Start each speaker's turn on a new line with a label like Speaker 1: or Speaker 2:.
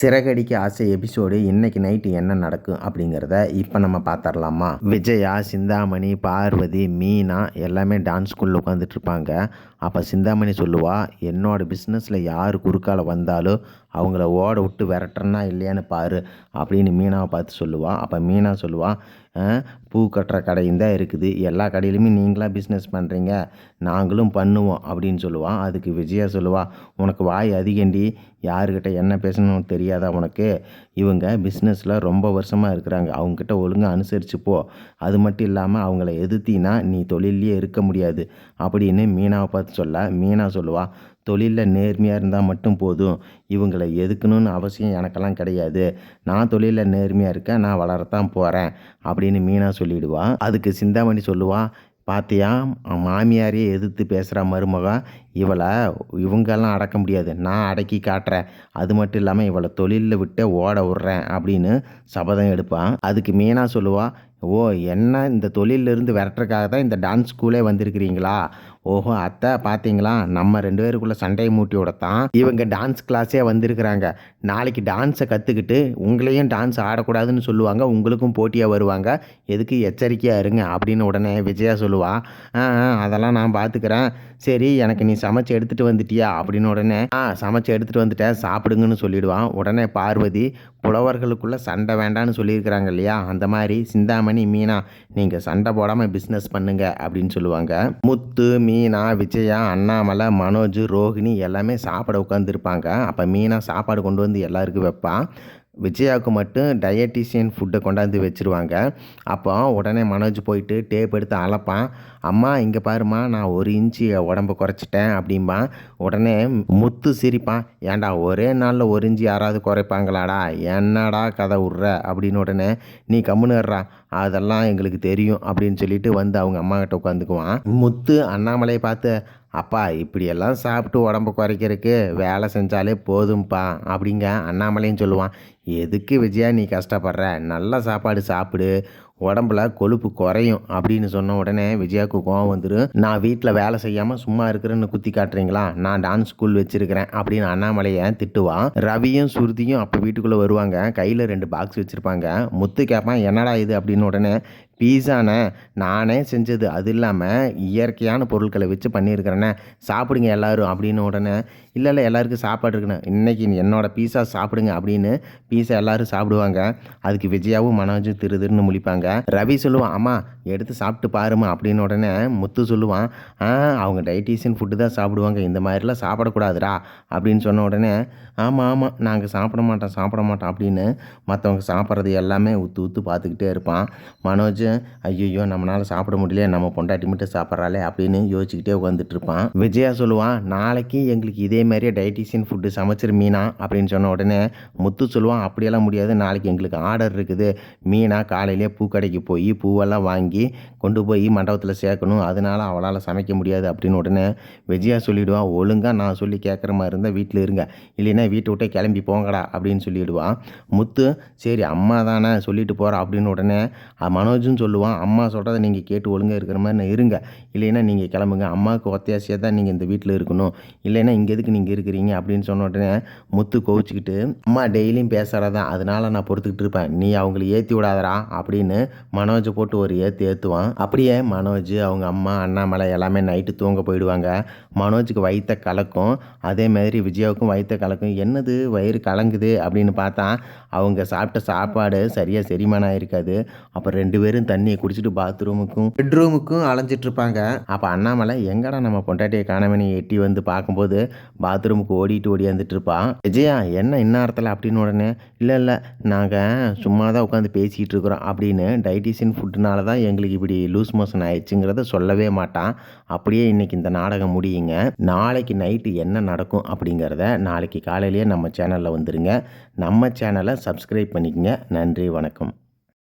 Speaker 1: சிறகடிக்க ஆசை எபிசோடு இன்னைக்கு நைட்டு என்ன நடக்கும் அப்படிங்கிறத இப்போ நம்ம பார்த்துடலாமா. விஜயா, சிந்தாமணி, பார்வதி, மீனா எல்லாமே டான்ஸ் ஸ்கூலில் உட்காந்துட்டு இருப்பாங்க. அப்போ சிந்தாமணி சொல்லுவா, என்னோட பிஸ்னஸில் யார் குறுக்கால வந்தாலும் அவங்கள ஓட விட்டு விரட்டுறனா இல்லையான்னு பாரு அப்படின்னு மீனாவை பார்த்து சொல்லுவாள். அப்போ மீனா சொல்லுவாள், பூ கட்டுற கடையும் தான் இருக்குது, எல்லா கடையிலுமே நீங்களாக பிஸ்னஸ் பண்ணுறீங்க, நாங்களும் பண்ணுவோம் அப்படின்னு சொல்லுவான். அதுக்கு விஜயா சொல்லுவா, உனக்கு வாய் அதிகண்டி, யாருக்கிட்ட என்ன பேசணும்னு தெரியாதா உனக்கு? இவங்க பிஸ்னஸில் ரொம்ப வருஷமாக இருக்கிறாங்க, அவங்கக்கிட்ட ஒழுங்காக அனுசரித்து போ. அது மட்டும் இல்லாமல் அவங்கள எதிர்த்தினா நீ தொழிலையே இருக்க முடியாது அப்படின்னு மீனாவை பார்த்து சொல்ல, மீனா சொல்லுவா, தொழிலில் நேர்மையாக இருந்தால் மட்டும் போதும், இவங்களை எதுக்கணும்னு அவசியம் எனக்கெல்லாம் கிடையாது, நான் தொழிலில் நேர்மையாக இருக்கேன், நான் வளரத்தான் போகிறேன் அப்படின்னு மீனா சொல்லிவிடுவா. அதுக்கு சிந்தாமணி சொல்லுவா, பார்த்தியா மாமியாரையே எதிர்த்து பேசுகிற மருமக, இவங்கெல்லாம் அடக்க முடியாது, நான் அடக்கி காட்டுறேன், அது மட்டும் இல்லாமல் இவளை தொழிலில் விட்டு ஓட விட்றேன் அப்படின்னு சபதம் எடுப்பான். அதுக்கு மீனா சொல்லுவா, ஓ என்ன இந்த தொழிலிருந்து விரட்டுறதுக்காக தான் இந்த டான்ஸ் ஸ்கூலே வந்திருக்கிறீங்களா? ஓஹோ அத்தை பார்த்தீங்களா, நம்ம 2 பேருக்குள்ளே சண்டையை மூட்டி விடத்தான் இவங்க டான்ஸ் கிளாஸே வந்திருக்கிறாங்க. நாளைக்கு டான்ஸை கற்றுக்கிட்டு உங்களையும் டான்ஸ் ஆடக்கூடாதுன்னு சொல்லுவாங்க, உங்களுக்கும் போட்டியாக வருவாங்க, எதுக்கு எச்சரிக்கையாக இருங்க அப்படின்னு உடனே விஜயா சொல்லுவா, அதெல்லாம் நான் பார்த்துக்கிறேன், சரி எனக்கு நீ சமைச்சு எடுத்துகிட்டு வந்துட்டியா அப்படின்னு உடனே சமைச்சு எடுத்துகிட்டு வந்துட்டேன், சாப்பிடுங்கன்னு சொல்லிவிடுவான். உடனே பார்வதி, புலவர்களுக்குள்ளே சண்டை வேண்டான்னு சொல்லியிருக்கிறாங்க இல்லையா, அந்த மாதிரி சிந்தாமணி, மீனா நீங்கள் சண்டை போடாமல் பிஸ்னஸ் பண்ணுங்க அப்படின்னு சொல்லுவாங்க. முத்து, மீனா, விஜயா, அண்ணாமலை, மனோஜ், ரோஹிணி எல்லாமே சாப்பிட உட்காந்துருப்பாங்க. அப்போ மீனா சாப்பாடு கொண்டு வந்து எல்லாருக்கும் வைப்பான். விஜயாவுக்கு மட்டும் டயட்டிஷியன் ஃபுட்டை கொண்டாந்து வச்சுருவாங்க. அப்போ உடனே மனோஜ் போயிட்டு டேப் எடுத்து அளப்பான். அம்மா இங்கே பாருமா, நான் 1 இன்ச்சு உடம்பை குறைச்சிட்டேன் அப்படிம்பான். உடனே முத்து சிரிப்பான், ஏன்டா ஒரே நாளில் 1 இன்ச்சு யாராவது குறைப்பாங்களாடா, என்னடா கதை விட்ற அப்படின்னு. உடனே நீ கம்முன்னுறா, அதெல்லாம் எங்களுக்கு தெரியும் அப்படின்னு சொல்லிட்டு வந்து அவங்க அம்மா கிட்ட உட்காந்துக்குவான். முத்து அண்ணாமலையை பார்த்து, அப்பா இப்படியெல்லாம் சாப்பிட்டு உடம்பு குறைக்கிறதுக்கு வேலை செஞ்சாலே போதும்ப்பா அப்படிங்க அண்ணாமலையும் சொல்லுவான். எதுக்கு விஜயா நீ கஷ்டப்படுற, நல்ல சாப்பாடு சாப்பிடு, உடம்புல கொழுப்பு குறையும் அப்படின்னு சொன்ன உடனே விஜயாவுக்கு கோவம் வந்துடும். நான் வீட்டில் வேலை செய்யாமல் சும்மா இருக்கிறேன்னு குத்தி காட்டுறீங்களா, நான் டான்ஸ் ஸ்கூல் வச்சுருக்கிறேன் அப்படின்னு அண்ணாமலையை திட்டுவான். ரவியும் சுருதியும் அப்போ வீட்டுக்குள்ளே வருவாங்க, கையில் 2 பாக்ஸ் வச்சுருப்பாங்க. முத்து கேட்பான், என்னடா இது அப்படின்னு. உடனே பீஸாண்ணே, நானே செஞ்சது, அது இல்லாமல் இயற்கையான பொருட்களை வச்சு பண்ணியிருக்கிறேண்ணே, சாப்பிடுங்க எல்லோரும் அப்படின்னு. உடனே இல்லை எல்லாருக்கும் சாப்பாடு இருக்குண்ணே, இன்றைக்கி என்னோடய பீஸா சாப்பிடுங்க அப்படின்னு பீஸா எல்லோரும் சாப்பிடுவாங்க. அதுக்கு விஜயாவும் மனோஜும் திருன்னு முழிப்பாங்க. ரவி சொல்லுவான், அம்மா எடுத்து சாப்பிட்டு பாருமா அப்படின்னு. உடனே முத்து சொல்லுவான், அவங்க டயட்டிஷியன் ஃபுட்டு தான் சாப்பிடுவாங்க, இந்த மாதிரிலாம் சாப்பிடக்கூடாதுடா அப்படின்னு சொன்ன உடனே, ஆமாம் நாங்கள் சாப்பிட மாட்டோம் அப்படின்னு மற்றவங்க சாப்பிட்றது எல்லாமே ஊற்று பார்த்துக்கிட்டே இருப்பான். மனோஜ், ஐயோ நம்மளால் சாப்பிட முடியல, நம்ம பொண்டாட்டி மட்டும் சாப்பிட்றாளே அப்படின்னு யோசிச்சுக்கிட்டே உட்காந்துட்டு இருப்பான். விஜயா சொல்லுவான், நாளைக்கு எங்களுக்கு இதே மாதிரியே டயட்டிஷியன் ஃபுட்டு சமைச்சிரு மீனா அப்படின்னு சொன்ன உடனே முத்து சொல்லுவான், அப்படியெல்லாம் முடியாது, நாளைக்கு எங்களுக்கு ஆர்டர் இருக்குது, மீனா காலையிலே பூக்கடைக்கு போய் பூவெல்லாம் வாங்கி கொண்டு போய் மண்டபத்தில் சேர்க்கணும், அதனால அவளால் சமைக்க முடியாது அப்படின்னு. உடனே விஜயா சொல்லிவிடுவான், ஒழுங்காக நான் சொல்லி கேட்குற மாதிரி இருந்தால் வீட்டில் இருங்க, இல்லைன்னா வீட்டை விட்டே கிளம்பி போங்கடா அப்படின்னு சொல்லிவிடுவான். முத்து, சரி அம்மா தானே சொல்லிட்டு போகிறா அப்படின்னு. உடனே மனோஜும் சொல்லுவான், அம்மா சொல்கிறத நீங்கள் கேட்டு ஒழுங்காக இருக்கிற மாதிரி இருங்க, இல்லைன்னா நீங்கள் கிளம்புங்க, அம்மாவுக்கு ஒத்தாசையாக தான் நீங்கள் இந்த வீட்டில் இருக்கணும், இல்லைன்னா இங்கே எதுக்கு நீங்கள் இருக்கிறீங்க அப்படின்னு சொன்ன உடனே முத்து கோவிச்சுக்கிட்டு, அம்மா டெய்லியும் பேசுகிறதான், அதனால் நான் பொறுத்துக்கிட்டு இருப்பேன், நீ அவங்கள ஏற்றி விடாதரா அப்படின்னு மனோஜை போட்டு ஒரு ஏற்றுவான். அப்படியே மனோஜ், அவங்க அம்மா, அண்ணாமலை எல்லாமே நைட்டு தூங்க போயிடுவாங்க. மனோஜுக்கு வயிற்ற கலக்கும், அதே மாதிரி விஜயாவுக்கும் வயிற்ற கலக்கும். என்னது வயிறு கலங்குது அப்படின்னு பார்த்தா அவங்க சாப்பிட்ட சாப்பாடு சரியாக செரிமானம் ஆயிருக்காது. அப்போ 2 பேரும் தண்ணியை குடிச்சிட்டு பெட்ரூமுக்கும் அலைஞ்சிட்ருப்பாங்க. அப்போ அண்ணாமலை, எங்கடா நம்ம பொண்டாட்டியை காணாமனு எட்டி வந்து பார்க்கும்போது பாத்ரூமுக்கு ஓடியாந்துட்டு இருப்பான். விஜயா, என்ன இந்நேரத்தில் அப்படின்னு. உடனே இல்லை நாங்கள் சும்மா தான் உட்காந்து பேசிகிட்டு இருக்கிறோம் அப்படின்னு, டயட்டிஷியன் ஃபுட்டுனால தான் எங்களுக்கு இப்படி லூஸ் மோஷன் ஆயிடுச்சுங்கிறத சொல்லவே மாட்டான். அப்படியே இன்றைக்கி இந்த நாடகம் முடியுங்க. நாளைக்கு நைட்டு என்ன நடக்கும் அப்படிங்கிறத நாளைக்கு காலையிலேயே நம்ம சேனலில் வந்துருங்க. நம்ம சேனலை சப்ஸ்கிரைப் பண்ணிக்கங்க. நன்றி, வணக்கம்.